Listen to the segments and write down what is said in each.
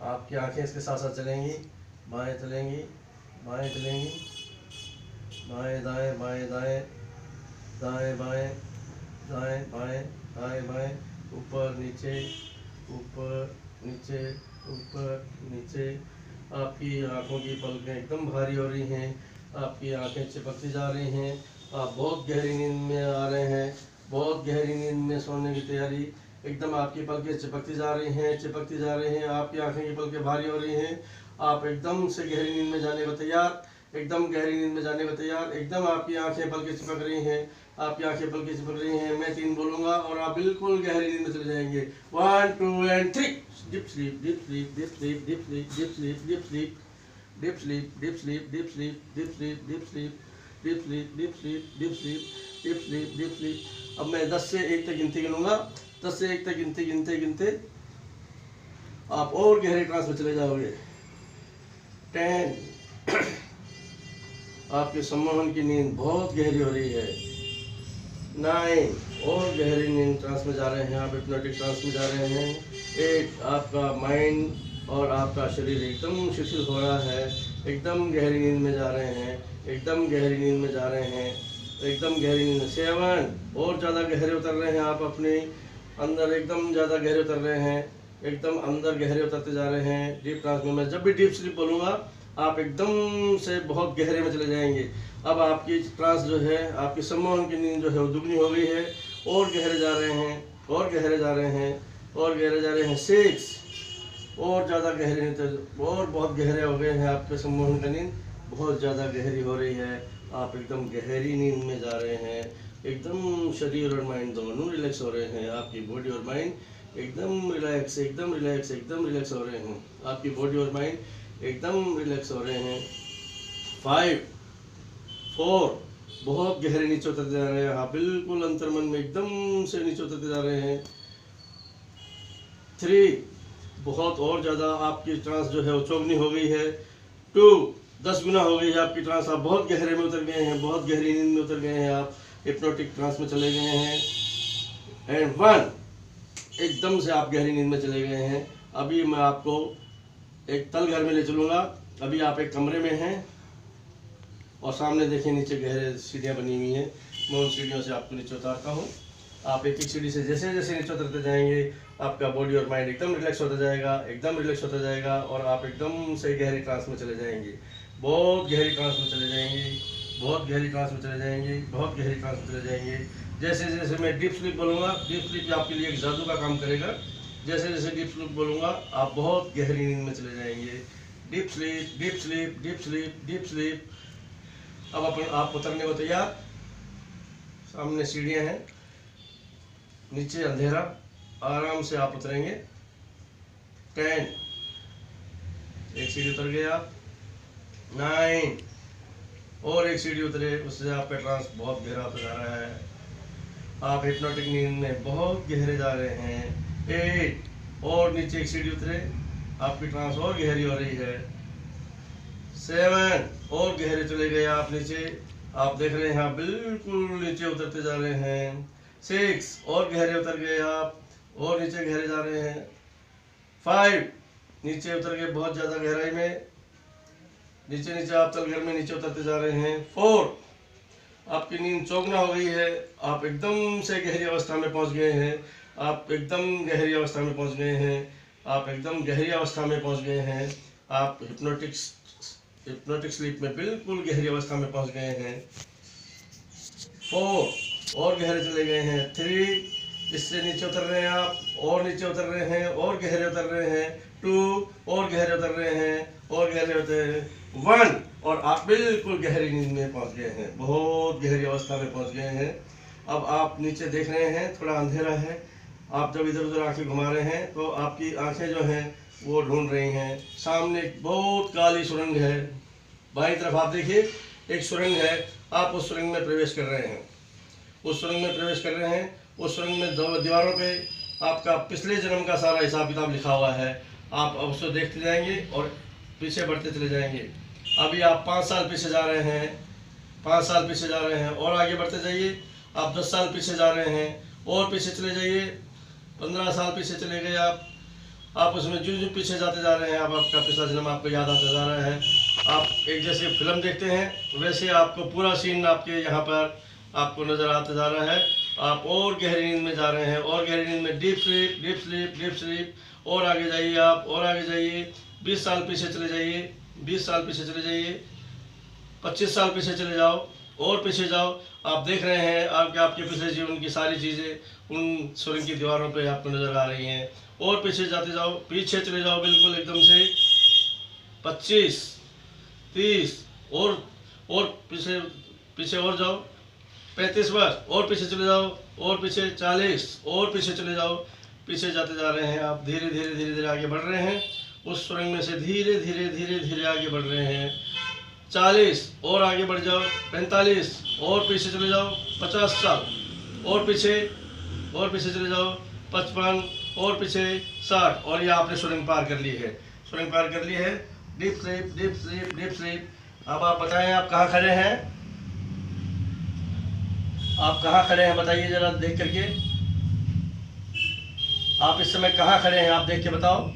आपकी आंखें इसके साथ साथ चलेंगी, बाएं चलेंगी, बाएं चलेंगी, बाएं दाएं, बाएं दाएं, दाएं बाएं, दाएं बाएं, दाएं बाएं, ऊपर नीचे, ऊपर नीचे, ऊपर नीचे। आपकी आंखों की पलकें एकदम भारी हो रही हैं, आपकी आंखें चिपकती जा रही हैं, आप बहुत गहरी नींद में आ रहे हैं, बहुत गहरी नींद में सोने की तैयारी। एकदम आपकी पलकें चिपकती जा रही हैं, चिपकती जा रही हैं, आपकी आंखें की पलकें भारी हो रही हैं, आप एकदम से गहरी नींद में जाने को तैयार, एकदम गहरी नींद में जाने को तैयार। एकदम आपकी आंखें पलकें चिपक रही हैं, आपकी आंखें पलकें चिपक रही हैं। मैं 3 बोलूँगा और आप बिल्कुल गहरी नींद में चले जाएंगे। 1 2 and 3। Deep sleep, deep sleep, deep sleep, deep sleep, deep sleep, deep sleep, deep sleep, deep sleep, deep sleep, deep sleep, deep sleep, deep sleep, deep sleep, deep sleep, deep sleep, deep sleep. अब मैं 10 से 1 तक गिनती गिनूंगा। 10 से 1 तक गिनते गिनते गिनते आप और गहरे ट्रांस में चले जाओगे। 10। आपके सम्मोहन की नींद बहुत गहरी हो रही है। 9 और गहरी नींद ट्रांस में जा रहे हैं, आप हिप्नोटिक ट्रांस में जा रहे हैं। 8 आपका माइंड और आपका शरीर एकदम शिथिल हो रहा है, एकदम गहरी नींद में जा रहे हैं, एकदम गहरी नींद में जा रहे हैं, एकदम गहरी नींद। 7 और ज़्यादा गहरे उतर रहे हैं, आप अपने अंदर एकदम ज़्यादा गहरे उतर रहे हैं, एकदम अंदर गहरे उतरते जा रहे हैं डीप ट्रांस में। मैं जब भी डीप स्लीप बोलूँगा आप एकदम से बहुत गहरे में चले जाएंगे। अब आपकी ट्रांस जो है, आपकी सम्मोहन की नींद जो है वो दुगनी हो गई है, और गहरे जा रहे हैं, और गहरे जा रहे हैं, और गहरे जा रहे हैं। 6 और ज़्यादा गहरे नींद, और बहुत गहरे हो गए हैं, आपके सम्मोहन की नींद बहुत ज़्यादा गहरी हो रही है, आप एकदम गहरी नींद में जा रहे हैं, एकदम शरीर और माइंड दोनों रिलैक्स हो रहे हैं, आपकी बॉडी और माइंड एकदम रिलैक्स, एकदम रिलैक्स, एकदम रिलैक्स हो रहे हैं, आपकी बॉडी और माइंड एकदम रिलैक्स हो रहे हैं। 5 4 बहुत गहरे नीचे उतरते जा रहे हैं, आप बिल्कुल अंतर्मन में एकदम से नीचे उतरते जा रहे हैं। 3 बहुत और ज़्यादा आपकी ट्रांस जो है वो चौगनी हो गई है। 2 10 गुना हो गई है आपकी ट्रांस, आप बहुत गहरे में उतर गए हैं, बहुत गहरी नींद में उतर गए हैं, आप हिप्नोटिक ट्रांस में चले गए हैं। एंड 1 एकदम से आप गहरी नींद में चले गए हैं। अभी मैं आपको एक तल घर में ले चलूँगा। अभी आप एक कमरे में हैं और सामने देखिए नीचे गहरे सीढ़ियाँ बनी हुई हैं, मैं उन सीढ़ियों से आपको नीचे उतारता हूँ। आप एक एक सीढ़ी से जैसे जैसे नीचे उतरते जाएंगे आपका बॉडी और माइंड एकदम रिलैक्स होता जाएगा, एकदम रिलैक्स होता जाएगा, और आप एकदम से गहरी ट्रांस में चले जाएंगे, बहुत गहरी ट्रांस में चले जाएंगे, बहुत गहरी ट्रांस में चले जाएंगे, बहुत गहरी ट्रांस में चले जाएंगे। जैसे जैसे मैं डीप स्लीप बोलूँगा, डीप स्लीप आपके लिए एक जादू का काम करेगा। जैसे जैसे डीप स्लीप बोलूँगा आप बहुत गहरी नींद में चले जाएंगे। Deep sleep, deep sleep, deep sleep, deep sleep. अब आप उतरने को तैयार। सामने सीढ़ियाँ हैं, नीचे अंधेरा, आराम से आप उतरेंगे। 10 एक सीढ़ी उतर गए आप। 9 और एक सीढ़ी उतरे, उससे आपका ट्रांस बहुत गहरा होता जा रहा है, आप हिप्नोटिक नींद में बहुत गहरे जा रहे हैं। 8 और नीचे एक सीढ़ी उतरे, आपकी ट्रांस और गहरी हो रही है। 7 और गहरे चले गए आप नीचे, आप देख रहे हैं आप बिल्कुल नीचे उतरते जा रहे हैं। 6 और गहरे उतर गए आप, और नीचे गहरे जा रहे हैं। 5 नीचे उतर गए बहुत ज़्यादा गहराई में, नीचे नीचे आप तलघर में नीचे उतरते जा रहे हैं। 4 आपकी नींद चौगना हो गई है, आप एकदम से गहरी अवस्था में पहुंच गए हैं, आप एकदम गहरी अवस्था में पहुंच गए हैं, आप एकदम गहरी अवस्था में पहुंच गए हैं, आप हिप्नोटिक स्लीप में बिल्कुल गहरी अवस्था में पहुंच गए हैं। 4 और गहरे चले गए हैं। 3 इससे नीचे उतर रहे हैं आप, और नीचे उतर रहे हैं, और गहरे उतर रहे हैं। 2 और गहरे उतर रहे हैं, और गहरे उतर रहे हैं। 1 और आप बिल्कुल गहरी नींद में पहुंच गए हैं, बहुत गहरी अवस्था में पहुंच गए हैं। अब आप नीचे देख रहे हैं, थोड़ा अंधेरा है, आप जब इधर उधर आंखें घुमा रहे हैं तो आपकी आंखें जो हैं वो ढूंढ रही हैं। सामने एक बहुत काली सुरंग है, बाईं तरफ आप देखिए एक सुरंग है, आप उस सुरंग में प्रवेश कर रहे हैं, उस सुरंग में प्रवेश कर रहे हैं। उस सुरंग में दीवारों पे आपका पिछले जन्म का सारा हिसाब किताब लिखा हुआ है, आप अब उसको देखते जाएंगे और पीछे बढ़ते चले जाएंगे। अभी आप 5 साल पीछे जा रहे हैं, 5 साल पीछे जा रहे हैं, और आगे बढ़ते जाइए। आप 10 साल पीछे जा रहे हैं, और पीछे चले जाइए। 15 साल पीछे चले गए आप, आप उसमें जो जो पीछे जाते जा रहे हैं, आप आपका पिछला जन्म आपको याद आता जा रहा है। आप एक जैसे फिल्म देखते हैं वैसे आपको पूरा सीन आपके यहाँ पर आपको नज़र आता जा रहा है। आप और गहरी नींद में जा रहे हैं, और गहरी नींद में deep sleep, deep sleep, deep sleep. और आगे जाइए आप, और आगे जाइए, 20 साल पीछे चले जाइए, 20 साल पीछे चले जाइए, 25 साल पीछे चले जाओ, और पीछे जाओ। आप देख रहे हैं आपके पिछले जीवन की सारी चीज़ें उन सुरंग की दीवारों पे आपको नज़र आ रही हैं। और पीछे जाते जाओ, पीछे चले जाओ बिल्कुल एकदम से 25, 30, और पीछे पीछे और जाओ 35 वर्ष, और पीछे चले जाओ, और पीछे 40, और पीछे चले जाओ। पीछे जाते जा रहे हैं आप, धीरे धीरे धीरे धीरे आगे बढ़ रहे हैं। उस सुरंग में से धीरे धीरे धीरे धीरे आगे बढ़ रहे हैं। 40 और आगे बढ़ जाओ, 45 और पीछे चले जाओ, 50 साल और पीछे चले जाओ, 55 और पीछे 60। और ये आपने सुरंग पार कर ली है, सुरंग पार कर ली है। Deep sleep, deep sleep, deep sleep. अब आप बताएं आप कहाँ खड़े हैं, आप कहाँ खड़े हैं बताइए जरा देख करके। आप इस समय कहाँ खड़े हैं, आप देख के बताओ।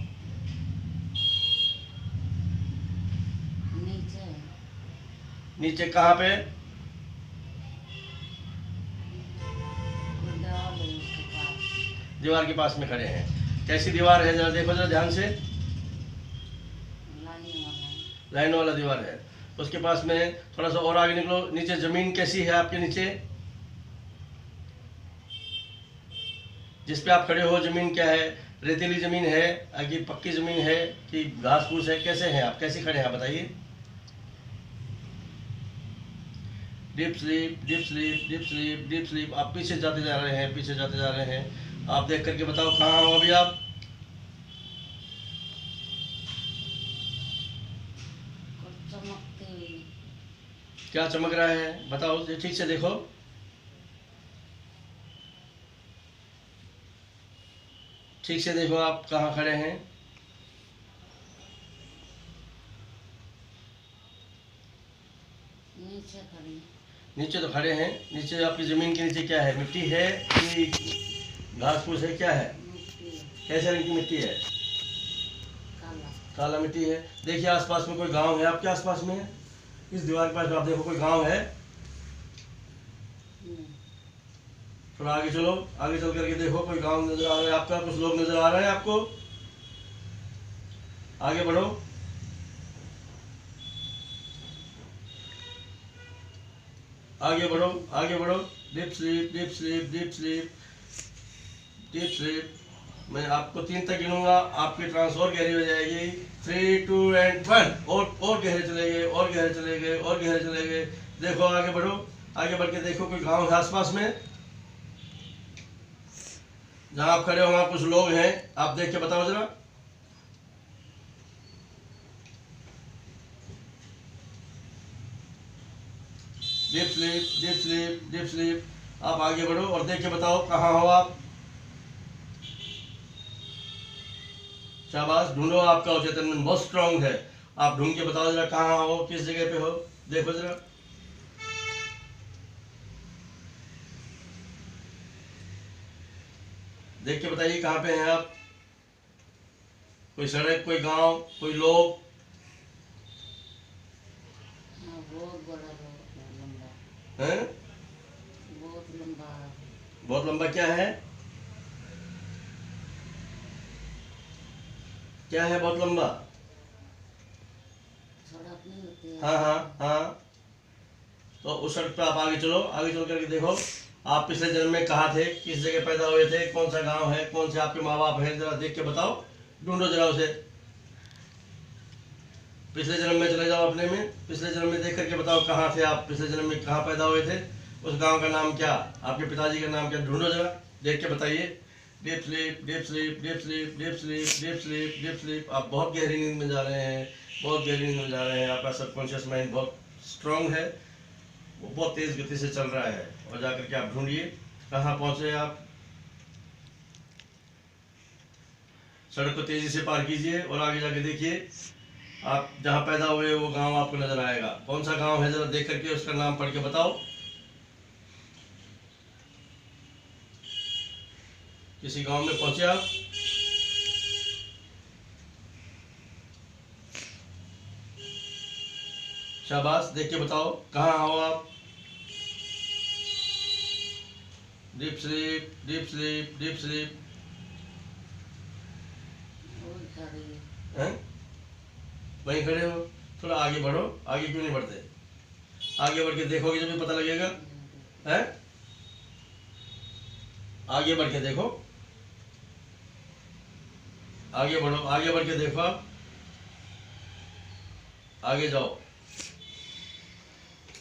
नीचे कहाँ पे? दीवार के पास में खड़े हैं। कैसी दीवार है जरा देखो, जरा ध्यान से। लाइन वाला दीवार है। उसके पास में थोड़ा सा और आगे निकलो। नीचे जमीन कैसी है आपके नीचे, जिस पे आप खड़े हो जमीन क्या है? रेतीली जमीन है कि पक्की जमीन है कि घास फूस है? कैसे हैं आप, कैसे खड़े हैं बताइए। Deep sleep, deep sleep, deep sleep, deep sleep. आप पीछे जाते जा रहे हैं, पीछे जाते जा रहे हैं। आप देख करके बताओ कहाँ हो अभी आप। क्या चमक रहा है बताओ, ठीक से देखो। ठीक से देखो आप कहाँ खड़े हैं। नीचे तो खड़े हैं। नीचे आपकी जमीन के नीचे क्या है, मिट्टी है कि घास फूस है, क्या है? कैसे रंग की मिट्टी है? काला मिट्टी है। देखिए आसपास में कोई गांव है आपके आसपास में? इस दीवार के पास आप देखो कोई गांव है? थोड़ा आगे चलो, आगे चल करके देखो कोई गांव नजर आ रहा है आपका, कुछ लोग नजर आ रहे हैं आपको? आगे बढ़ो। आगे बढ़ो, आगे बढ़ो। Deep sleep, deep sleep, deep sleep, deep sleep. मैं आपको 3 तक गिनूंगा, आपकी ट्रांस और गहरी हो जाएगी। 3, 2 and 1। और गहरे चले गए, और गहरे चले गए, और गहरे चले गए। देखो आगे बढ़ो, आगे बढ़ के देखो कोई गांव है आसपास में? जहां आप खड़े हो वहां कुछ लोग हैं, आप देख के बताओ जरा। Deep sleep, deep sleep, deep sleep. आप आगे बढ़ो और देख के बताओ कहाँ हो आप। शाबाश, ढूंढो। आपका अवचेतन मन बहुत स्ट्रांग है। आप ढूंढ के बताओ जरा कहाँ हो, किस जगह पे हो, देखो जरा। देख के बताइए कहाँ पे हैं आप। कोई सड़क, कोई गांव, कोई लोग? हैं? बहुत लंबा क्या है? क्या है बहुत लंबा? हाँ हाँ हाँ। तो उस सड़क पे आप आगे चलो, आगे चल करके देखो आप पिछले जन्म में कहाँ थे, किस जगह पैदा हुए थे, कौन सा गांव है, कौन से आपके माँ बाप हैं, जरा देख के बताओ। ढूंढो जरा उसे। पिछले जन्म में चले जाओ अपने में, पिछले जन्म में देख करके बताओ कहाँ थे आप, पिछले जन्म में कहाँ पैदा हुए थे, उस गांव का नाम क्या, आपके पिताजी का नाम क्या, ढूंढो जरा, देख के बताइए। Deep sleep, deep sleep, deep sleep, deep sleep, deep sleep, deep sleep. आप बहुत गहरी नींद में जा रहे हैं, बहुत गहरी नींद में जा रहे हैं। आपका सबकॉन्शियस माइंड बहुत स्ट्रांग है, वो बहुत तेज गति से चल रहा है। और जाकर के आप ढूंढिए कहाँ पहुंचे आप। सड़क को तेजी से पार कीजिए और आगे जाके देखिए आप जहाँ पैदा हुए वो गांव आपको नजर आएगा। कौन सा गांव है जरा देख करके उसका नाम पढ़ के बताओ। किसी गांव में पहुंचे आप? शाबाश, देख के बताओ कहाँ हो आप। Deep sleep, deep sleep, deep sleep. हैं? वहीं खड़े हो, थोड़ा आगे बढ़ो। आगे क्यों नहीं बढ़ते? आगे बढ़ के देखोगे जब भी पता लगेगा। हैं? आगे बढ़ के देखो, आगे बढ़ो, आगे बढ़ के देखो आप, आगे जाओ।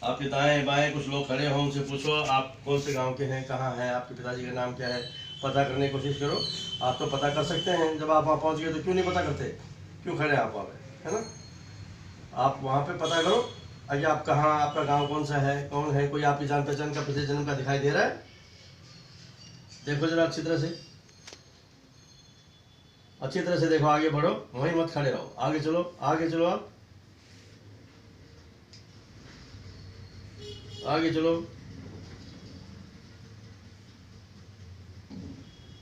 आपके दाएं बाएं कुछ लोग खड़े हों, उनसे पूछो आप कौन से गांव के हैं, कहाँ हैं, आपके पिताजी का नाम क्या है, पता करने की कोशिश करो। आप तो पता कर सकते हैं, जब आप वहाँ पहुँच गए तो क्यों नहीं पता करते? क्यों खड़े हैं आप वहाँ पे, है ना? आप वहाँ पे पता करो अगर आप कहाँ, आपका गांव कौन सा है, कौन है, कोई आपकी जान पहचान का पिछले जन्म का दिखाई दे रहा है? देखो जरा अच्छी तरह से, अच्छी तरह से देखो, आगे बढ़ो, वहीं मत खड़े रहो, आगे चलो, आगे चलो, आप आगे चलो,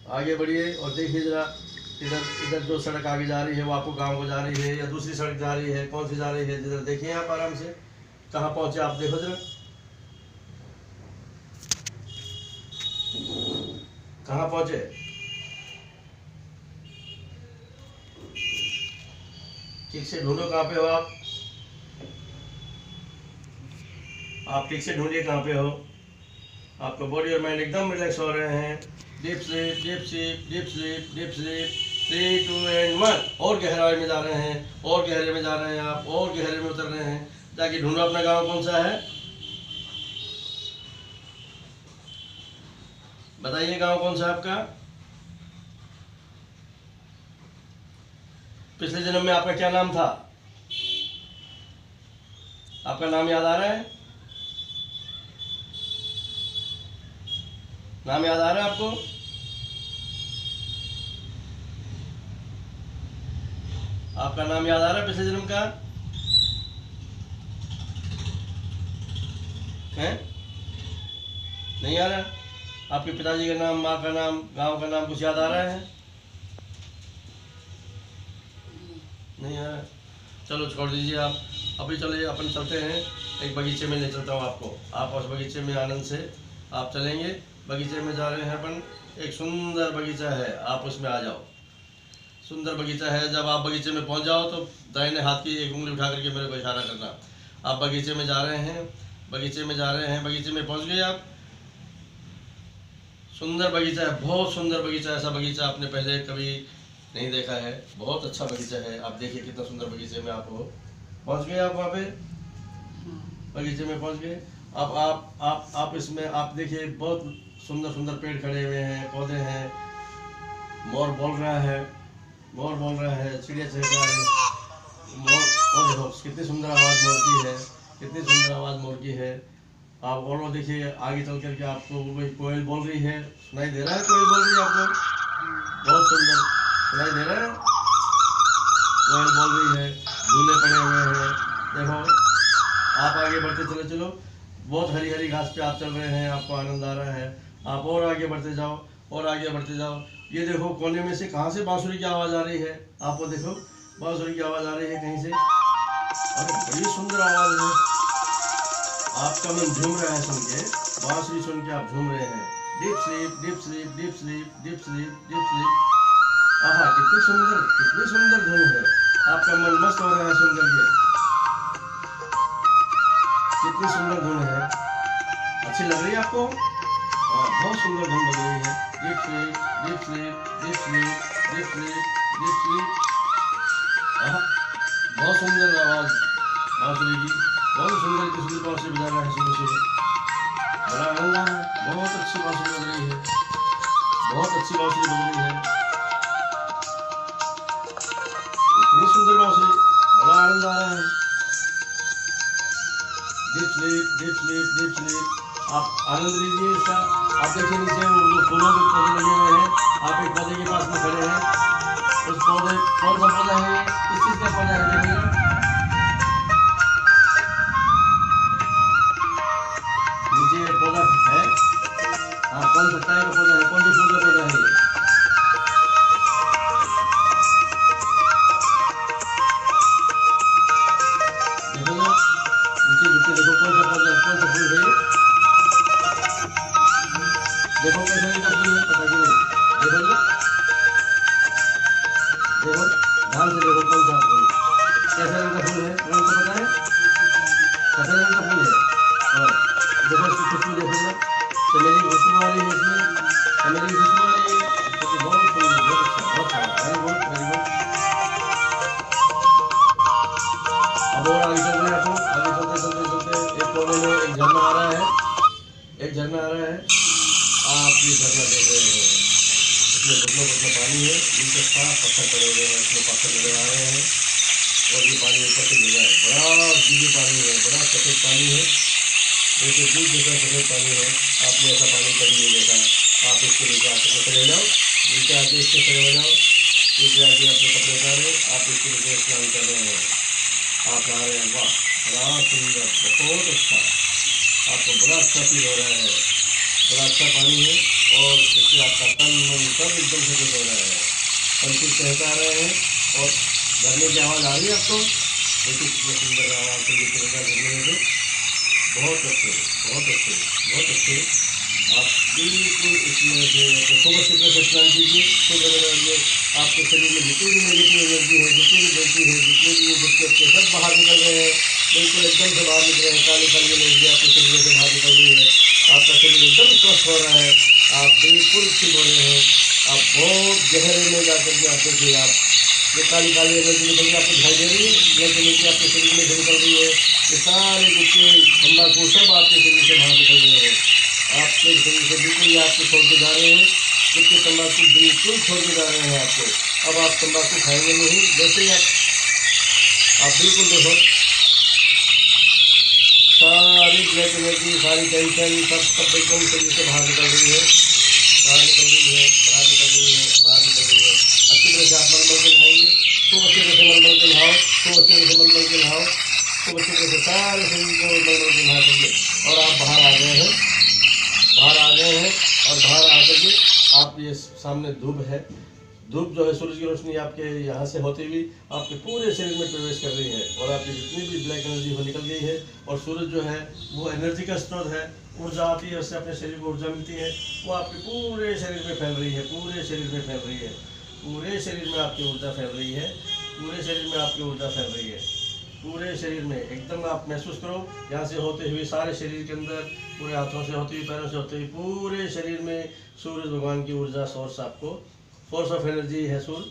आगे बढ़िए और देखिए जरा इधर, इधर जो सड़क आगे जा रही है वो आपको गांव को जा रही है या दूसरी सड़क जा रही है, कौन सी जा रही है? जिधर देखिए आप आराम से, कहाँ पहुंचे आप देखो जरा, कहाँ पहुंचे? ठीक से ढूंढो कहाँ पे हो आप ठीक से ढूंढिए कहाँ पे हो। आपका बॉडी और माइंड एकदम रिलैक्स हो रहे हैं। Deep sleep, deep sleep, deep sleep, deep sleep. 3, 2 and 1। और गहराई में जा रहे हैं, और गहरे में जा रहे हैं आप, और गहरे में उतर रहे हैं। जाके ढूंढो अपना गांव कौन सा है, बताइए गांव कौन सा है आपका। पिछले जन्म में आपका क्या नाम था? आपका नाम याद आ रहा है? नाम याद आ रहा है आपको? आपका नाम याद आ रहा है पिछले जन्म का? है? नहीं आ रहा? आपके पिताजी का नाम, माँ का नाम, गांव का नाम कुछ याद आ रहा है? नहीं आ रहा? चलो छोड़ दीजिए आप। अभी चलिए अपन चलते हैं, एक बगीचे में ले चलता हूँ आपको। आप उस बगीचे में आनंद से आप चलेंगे। बगीचे में जा रहे हैं अपन, एक सुंदर बगीचा है, आप उसमें आ जाओ। सुंदर बगीचा है। जब आप बगीचे में पहुंच जाओ तो दाहिने हाथ की एक उंगली उठा करके मेरे को इशारा करना। आप बगीचे में जा रहे हैं, बगीचे में जा रहे हैं, बगीचे में पहुंच गए आप। सुंदर बगीचा है, बहुत सुंदर बगीचा। ऐसा बगीचा आपने पहले कभी नहीं देखा है। बहुत अच्छा बगीचा है। आप देखिए कितना सुंदर बगीचे में आप हो। पहुंच गए आप वहाँ पे, बगीचे में पहुंच गए। अब आप इसमें आप देखिए, बहुत सुंदर सुंदर पेड़ खड़े हुए हैं, पौधे हैं। मोर बोल रहा है, मोर बोल रहा है, चिड़िया चहका रही है। मोर, और देखो कितनी सुंदर आवाज़ मोर की है, कितनी सुंदर आवाज़ मोर की है। आप और वो देखिए आगे चल करके आपको वही कोयल बोल रही है, सुनाई दे रहा है? कोयल बोल रही है आपको, बहुत सुंदर सुनाई दे रहा है। कोयल बोल रही है, झूले पड़े हुए हैं। देखो आप आगे बढ़ते चले चलो, बहुत हरी हरी घास पे आप चल रहे हैं, आपको आनंद आ रहा है। आप और आगे बढ़ते जाओ, और आगे बढ़ते जाओ। ये देखो कोने में से कहाँ से बांसुरी की आवाज़ आ रही है, आपको देखो बांसुरी की आवाज़ आ रही है कहीं से। अरे बड़ी सुंदर आवाज़ है, आपका मन झूम रहा है सुन के, बांसुरी सुन के आप झूम रहे हैं। Deep sleep, deep sleep, deep sleep, deep sleep, deep sleep. आहा कितनी सुंदर धुन है। आपका मन मस्त हो रहा है सुन करके, कितनी सुंदर धुन है। अच्छी लग रही है आपको? हाँ, बहुत सुंदर धुन बज रही है। Deep sleep, deep sleep, deep sleep, deep sleep, deep sleep. बहुत सुंदर आवाज़ बांसुरी की, बहुत सुंदर किस्म की बांसुरी बजा रहा है सुबह सुबह। बड़ा आनंद आ रहा है। बहुत अच्छी बांसुरी बज रही है, बहुत अच्छी बांसुरी बज रही है। इतनी सुंदर बांसुरी, बड़ा आनंद आ रहा है। Deep sleep, deep sleep, deep sleep. आप आनंद लीजिए इसका। आप देखिए नीचे वो जो फूलों के पौधे लगे हुए हैं, आप एक पौधे के पास में खड़े हैं। उस पौधे, कौन सा पौधा है? किस चीज़ का पौधा है? देखिए नीचे एक पौधा है। हाँ, कौन सा तरह का पौधा है? कौन से फूल का पौधा है ये? देखो देखो ध्यान से देखो कौन सा फूल, कैसे रंग का फूल है, रंग तो पता है, सफेद रंग का फूल है। और देखो इसकी खुशबू देखो ना, चमेली की खुशबू आ रही है इसमें, चमेली की खुशबू आ रही है, तो बहुत सुंदर, बहुत अच्छा, बहुत सारा, वेरी गुड वेरी गुड। अब और आगे चल रहे हैं, आपको आगे चलते चलते चलते एक कोने में एक झरना आ रहा है, एक झरना आ रहा है, आप ये झरना देख रहे हैं, इसमें घुटनों घुटनों पानी है, नीचे साफ पत्थर पड़े हुए हैं, इसमें पत्थर नजर आ रहे हैं और ये पानी ऊपर से गिर रहा है, बड़ा दिव्य पानी है, बड़ा सफेद पानी है, जैसे दूध जैसा सफेद पानी है। आपने ऐसा पानी कभी नहीं देखा। आप इसके नीचे आके खड़े हो जाओ, नीचे आके इसके खड़े हो जाओ, नीचे आके अपने कपड़े उतारे, आप इसके नीचे स्नान कर रहे हैं, आप आ रहे हैं, वाह बड़ा सुंदर, बहुत अच्छा, आपको बड़ा अच्छा फील हो रहा है, बड़ा अच्छा पानी है और इससे आपका तन मन सब एकदम सफेद हो रहा है, पंछी टहका रहे हैं और झरने की आवाज़ आ रही है आपको, देखिए कितने सुंदर आवाज़ झरने से, बहुत अच्छे बहुत अच्छे बहुत अच्छे। आप बिल्कुल इसमें से सुबह से स्नान कीजिए, सुबह आपके शरीर में जितनी भी नेगेटिव एनर्जी है, जितनी भी गलती है, जितने भी ये सब बाहर निकल रहे हैं, बिल्कुल एकदम से बाहर निकल रहे हैं, काली काली एनर्जी आपके शरीर से बाहर निकल रही है, आपका शरीर एकदम स्वस्थ हो रहा है, आप बिल्कुल ठीक हो रहे हैं, आप बहुत गहरे में जाकर के आप देखिए, आप ये काली काली एनर्जी निकल के आपको दिखाई दे रही है, जैसे नीचे आपके शरीर में से निकल रही है, ये सारे गुच्छे तंबाकू सब आपके शरीर से बाहर निकल रहे हैं, आपके शरीर से बिल्कुल ये आपको छोड़ के जा रहे हैं, गुच्छे तंबाकू बिल्कुल छोड़ के जा रहे हैं आपको। अब आप तंबाकू खाएंगे नहीं, जैसे ही आप बिल्कुल देखो सारी ब्लैक एनर्जी, सारी टेंशन सब एकदम शरीर से बाहर निकल रही है, बाहर निकल रही है, बाहर निकल रही है, बाहर निकल रही है। अच्छी तरह से आप मलमल के नहाएंगे, खूब अच्छी तरह से मलमल के नहाओ, खूब अच्छी तरह से मलमल के नहाओ, खूब अच्छी तरह से सारे शरीर को मलमल के नहा करके और आप बाहर आ गए हैं, बाहर आ गए हैं और बाहर आकर के आप ये सामने धूप है, धूप जो है सूरज की रोशनी आपके यहाँ से होती हुई आपके पूरे शरीर में प्रवेश कर रही है और आपकी जितनी भी ब्लैक एनर्जी वो निकल गई है और सूरज जो है वो एनर्जी का स्रोत है, ऊर्जा आती है, उससे अपने शरीर को ऊर्जा मिलती है, वो आपके पूरे शरीर में फैल रही है, पूरे शरीर में फैल रही है, पूरे शरीर में आपकी ऊर्जा फैल रही है, पूरे शरीर में आपकी ऊर्जा फैल रही है, पूरे शरीर में एकदम आप महसूस करो, यहाँ से होते हुए सारे शरीर के अंदर, पूरे हाथों से होती हुई, पैरों से होते हुए पूरे शरीर में सूरज भगवान की ऊर्जा सोर्स, आपको फोर्स ऑफ एनर्जी है सूर्य,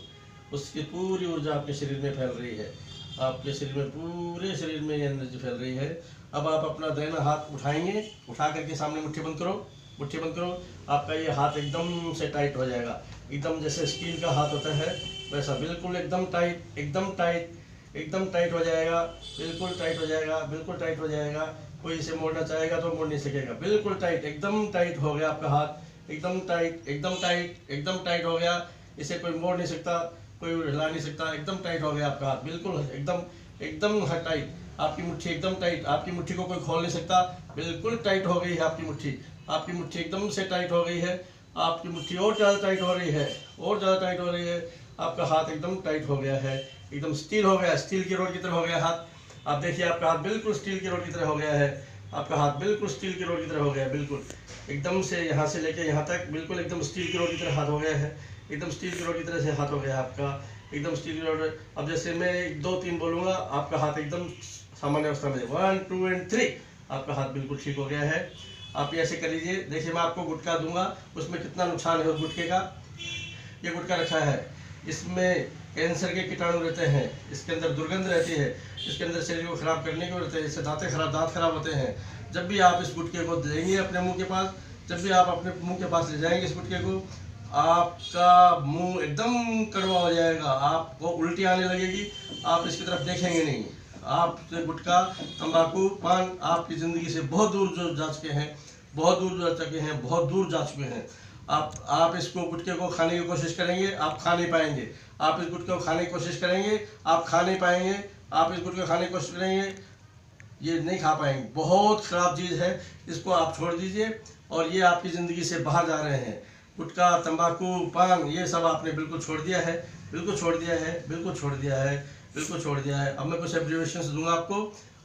उसकी पूरी ऊर्जा आपके शरीर में फैल रही है, आपके शरीर में पूरे शरीर में ये एनर्जी फैल रही है। अब आप अपना दाहिना हाथ उठाएंगे, उठा करके सामने मुट्ठी बंद करो, मुट्ठी बंद करो, आपका ये हाथ एकदम से टाइट हो जाएगा, एकदम जैसे स्टील का हाथ होता है वैसा, बिल्कुल एकदम टाइट, एकदम टाइट, एकदम टाइट हो जाएगा, बिल्कुल टाइट हो जाएगा, बिल्कुल टाइट हो जाएगा, कोई इसे मोड़ना चाहेगा तो मोड़ नहीं सकेगा, बिल्कुल टाइट, एकदम टाइट हो गया आपका हाथ, एकदम टाइट, एकदम टाइट, एकदम टाइट हो गया, इसे कोई मोड़ नहीं सकता, कोई हिला नहीं सकता, एकदम टाइट हो गया आपका हाथ, बिल्कुल एकदम एकदम टाइट, आपकी मुट्ठी एकदम टाइट, आपकी मुट्ठी को कोई खोल नहीं सकता, बिल्कुल टाइट हो गई है आपकी मुट्ठी, आपकी मुट्ठी एकदम से टाइट हो गई है, आपकी मुट्ठी और ज़्यादा टाइट हो रही है, और ज़्यादा टाइट हो रही है, आपका हाथ एकदम टाइट हो गया है, एकदम स्टील हो गया, स्टील की रोड की तरह हो गया हाथ। आप देखिए आपका हाथ बिल्कुल स्टील की रोड की तरह हो गया है, आपका हाथ बिल्कुल स्टील की रोड की तरह हो गया है, बिल्कुल एकदम से यहाँ से लेके यहाँ तक बिल्कुल एकदम स्टील की रोड की तरह हाथ हो गया है, एकदम स्टील की रोड की तरह से हाथ हो गया आपका, एकदम स्टील की रोड। अब जैसे मैं 2-3 बोलूँगा, आपका हाथ एकदम सामान्य अवस्था में 1 2 एंड 3, आपका हाथ बिल्कुल ठीक हो गया है। आप ऐसे कर लीजिए, देखिए मैं आपको गुटखा दूंगा, उसमें कितना नुकसान है उस गुटखे का। ये गुटखा रखा है, इसमें कैंसर के कीटाणु रहते हैं, इसके अंदर दुर्गंध रहती है, इसके अंदर शरीर को खराब करने के रहते हैं, इससे दांत खराब होते हैं। जब भी आप इस गुटखे को देंगे अपने मुंह के पास, जब भी आप अपने मुंह के पास ले जाएंगे इस गुटखे को, आपका मुंह एकदम कड़वा हो जाएगा, आपको उल्टी आने लगेगी, आप इसकी तरफ देखेंगे नहीं। आप गुटखा, तंबाकू, पान आपकी ज़िंदगी से बहुत दूर जो जा चुके हैं, बहुत दूर जा चुके हैं, बहुत दूर जा चुके हैं। आप इसको गुटखे को खाने की कोशिश करेंगे, आप खा नहीं पाएंगे। आप इस गुटखे को खाने की कोशिश करेंगे, आप खा नहीं पाएंगे। आप इस गुटखे को खाने की कोशिश करेंगे, ये नहीं खा पाएंगे। बहुत ख़राब चीज़ है, इसको आप छोड़ दीजिए। और ये आपकी ज़िंदगी से बाहर जा रहे हैं। गुटखा, तंबाकू, पान, ये सब आपने बिल्कुल छोड़ दिया है, बिल्कुल छोड़ दिया है, बिल्कुल छोड़ दिया है, बिल्कुल छोड़ दिया है। अब मैं कुछ एब्रीवेशंस दूंगा आपको,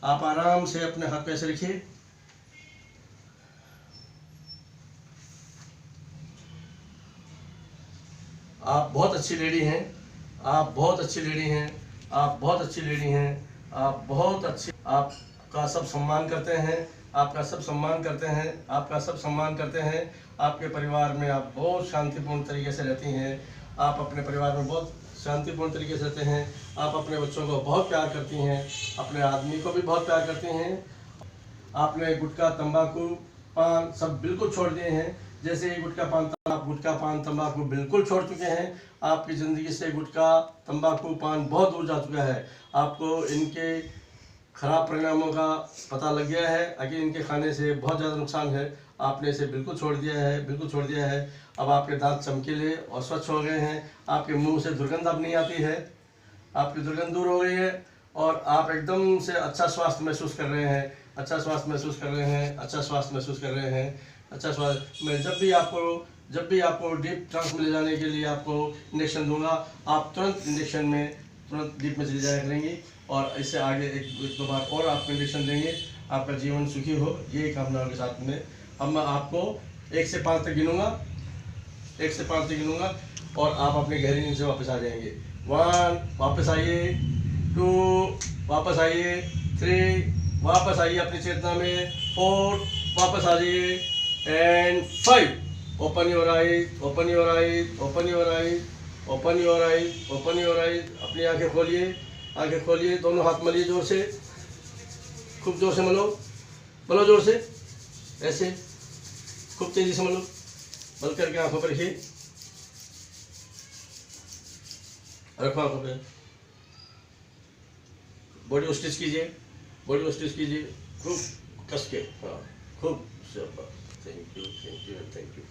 आप आराम से अपने हाथ पे ऐसे रखिए। आप बहुत अच्छी लेडी हैं, आप बहुत अच्छी लेडी हैं, आप बहुत अच्छी लेडी हैं, आप बहुत अच्छी, आपका सब सम्मान करते हैं, आपका सब सम्मान करते हैं, आपका सब सम्मान करते हैं। आपके परिवार में आप बहुत शांतिपूर्ण तरीके से रहती हैं, आप अपने परिवार में बहुत शांतिपूर्ण तरीके से रहते हैं, आप अपने बच्चों को बहुत प्यार करती हैं, अपने आदमी को भी बहुत प्यार करती हैं। आपने गुटखा, तंबाकू, पान सब बिल्कुल छोड़ दिए हैं। जैसे ही गुटखा पान तंबाकू बिल्कुल छोड़ चुके हैं। आपकी ज़िंदगी से गुटखा, तंबाकू, पान बहुत दूर जा चुका है। आपको इनके खराब परिणामों का पता लग गया है, अगर इनके खाने से बहुत ज़्यादा नुकसान है। आपने इसे बिल्कुल छोड़ दिया है, बिल्कुल छोड़ दिया है। अब आपके दांत चमकीले और स्वच्छ हो गए हैं, आपके मुंह से दुर्गंध अब नहीं आती है, आपकी दुर्गंध दूर हो गई है और आप एकदम से अच्छा स्वास्थ्य महसूस कर रहे हैं, अच्छा स्वास्थ्य महसूस कर रहे हैं, अच्छा स्वास्थ्य महसूस कर रहे हैं, अच्छा स्वास्थ्य। मैं जब भी आपको डीप ट्रांस में ले जाने के लिए आपको इंजेक्शन दूंगा, आप तुरंत इंजेक्शन में, तुरंत डीप में चली जाया करेंगी और इससे आगे एक दो बार और आपको इंजेक्शन देंगे। आपका जीवन सुखी हो, यही कामना के साथ में अब मैं आपको 1 से 5 तक गिनूंगा, 1 से 5 तक गिनूंगा और आप अपनी गहरी नींद से वापस आ जाएंगे। 1 वापस आइए, 2 वापस आइए, 3 वापस आइए अपनी चेतना में, 4 वापस आ जाइए and 5 open your eyes, open your eyes, open your eyes, open your eyes, open your eyes. अपनी आंखें खोलिए, आंखें खोलिए, दोनों हाथ मलिए जोर से, खूब जोर से मलो, मलो जोर से, ऐसे खूब तेजी से मलो, बंद करके आंखों पर रखिए, रखो आंखों पे। बॉडी को स्ट्रेच कीजिए, बॉडी को स्ट्रेच कीजिए खूब कस के, हाँ खूब। Thank you, thank you, thank you.